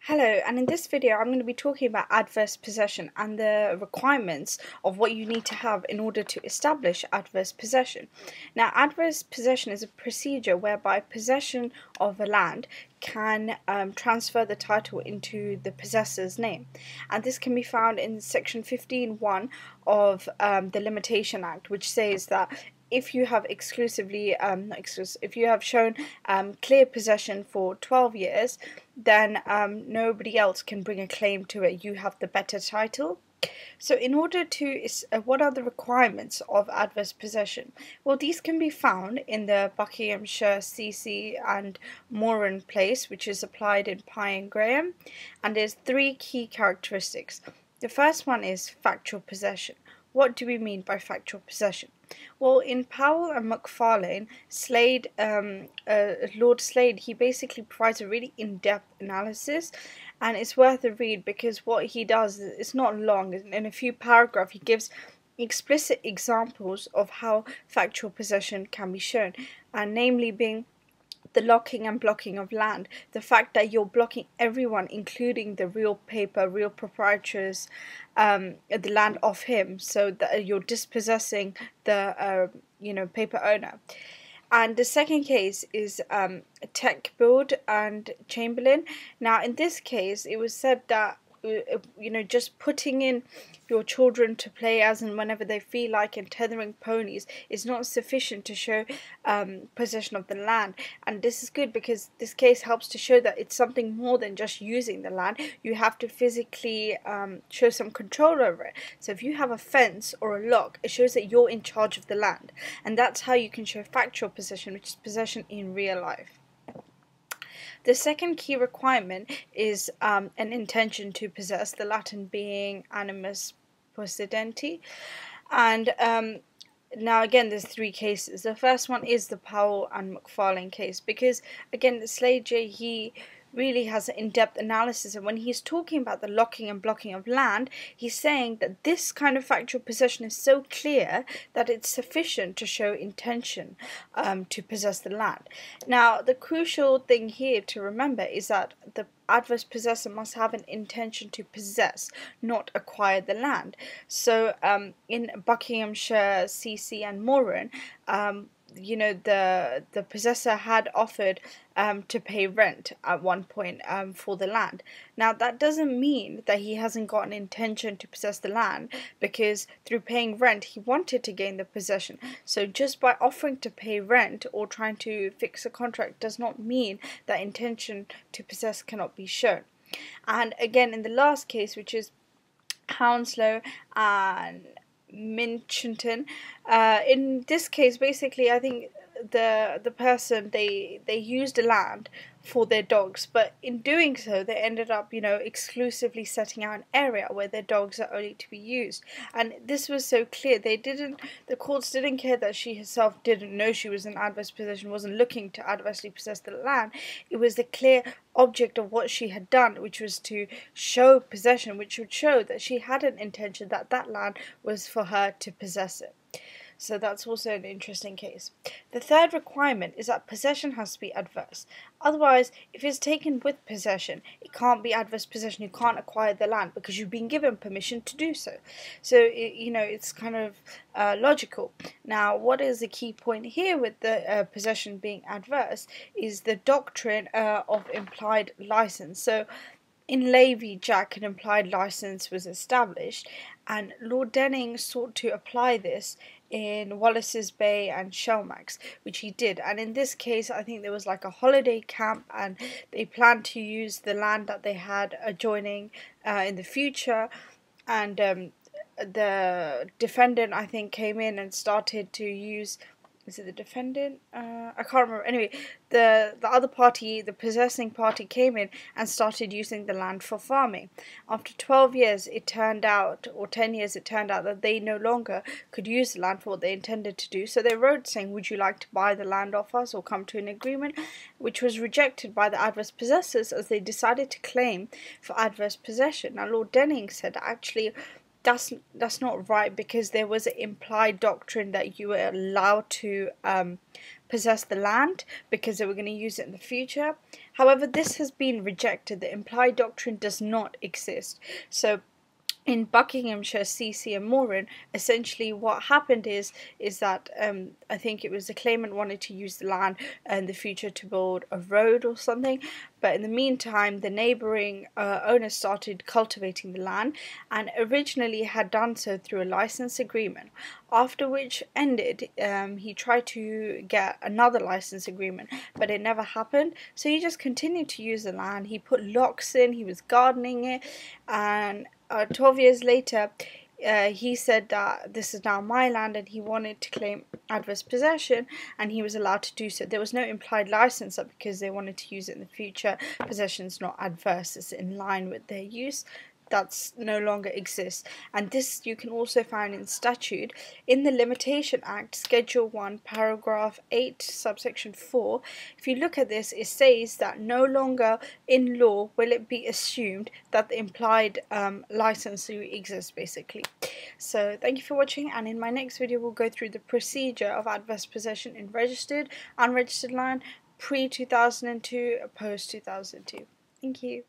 Hello, and in this video I'm going to be talking about adverse possession and the requirements of what you need to have in order to establish adverse possession. Now, adverse possession is a procedure whereby possession of a land can transfer the title into the possessor's name, and this can be found in section 15(1) of the Limitation Act, which says that if you have if you have shown clear possession for 12 years, then nobody else can bring a claim to it. You have the better title. So in order to, what are the requirements of adverse possession? Well, these can be found in the Buckinghamshire CC and Moran place, which is applied in Pye and Graham, and there's three key characteristics. The first one is factual possession. What do we mean by factual possession? Well, in Powell and McFarlane, Lord Slade, he basically provides a really in-depth analysis, and it's worth a read because what he does, it's not long. In a few paragraphs, he gives explicit examples of how factual possession can be shown, and namely being the locking and blocking of land, the fact that you're blocking everyone, including the real proprietors, the land of him, so that you're dispossessing the paper owner. And the second case is Tech Build and Chamberlain. Now, in this case, it was said that just putting in your children to play as and whenever they feel like and tethering ponies is not sufficient to show possession of the land. And this is good because this case helps to show that it's something more than just using the land. You have to physically show some control over it. So if you have a fence or a lock, it shows that you're in charge of the land, and that's how you can show factual possession, which is possession in real life. The second key requirement is an intention to possess, the Latin being animus possidendi. And now again, there's three cases. The first one is the Powell and McFarlane case, because again, Slade, he really has an in-depth analysis, and when he's talking about the locking and blocking of land, he's saying that this kind of factual possession is so clear that it's sufficient to show intention to possess the land. Now, the crucial thing here to remember is that the adverse possessor must have an intention to possess, not acquire the land. So in Buckinghamshire CC and Moran, the possessor had offered to pay rent at one point for the land. Now, that doesn't mean that he hasn't got an intention to possess the land, because through paying rent he wanted to gain the possession. So just by offering to pay rent or trying to fix a contract does not mean that intention to possess cannot be shown. And again, in the last case, which is Hounslow and Minchington, in this case, basically, I think the person, they used the land for their dogs, but in doing so they ended up exclusively setting out an area where their dogs are only to be used. And this was so clear, the courts didn't care that she herself didn't know she was in adverse possession, wasn't looking to adversely possess the land. It was the clear object of what she had done, which was to show possession, which would show that she had an intention that that land was for her to possess it. So that's also an interesting case. The third requirement is that possession has to be adverse. Otherwise, if it's taken with possession, it can't be adverse possession. You can't acquire the land because you've been given permission to do so. So, it's kind of logical. Now, what is the key point here with the possession being adverse is the doctrine of implied license. So, in Levy Jack, an implied license was established, and Lord Denning sought to apply this in Wallace's Bay and Shelmax, which he did. And in this case, I think there was like a holiday camp, and they planned to use the land that they had adjoining in the future. And the defendant, I think, came in and started to use. Is it the defendant? I can't remember. Anyway, the other party, the possessing party, came in and started using the land for farming. After 12 years, it turned out, or 10 years, it turned out that they no longer could use the land for what they intended to do. So they wrote saying, "Would you like to buy the land off us or come to an agreement?" which was rejected by the adverse possessors as they decided to claim for adverse possession. Now, Lord Denning said, actually, that's not right, because there was an implied doctrine that you were allowed to possess the land because they were going to use it in the future. However, this has been rejected. The implied doctrine does not exist. So in Buckinghamshire, CC and Moran, essentially what happened is that I think it was the claimant wanted to use the land in the future to build a road or something, but in the meantime the neighbouring owners started cultivating the land, and originally had done so through a license agreement, after which ended. He tried to get another license agreement, but it never happened, so he just continued to use the land. He put locks in, he was gardening it, and 12 years later, he said that this is now my land, and he wanted to claim adverse possession, and he was allowed to do so. There was no implied license because they wanted to use it in the future. Possession is not adverse, it's in line with their use. That's no longer exists, and this you can also find in statute in the Limitation Act, Schedule 1, paragraph 8, subsection 4. If you look at this, it says that no longer in law will it be assumed that the implied license exists, basically. So thank you for watching, and in my next video we'll go through the procedure of adverse possession in registered, unregistered land, pre-2002, post-2002. Thank you.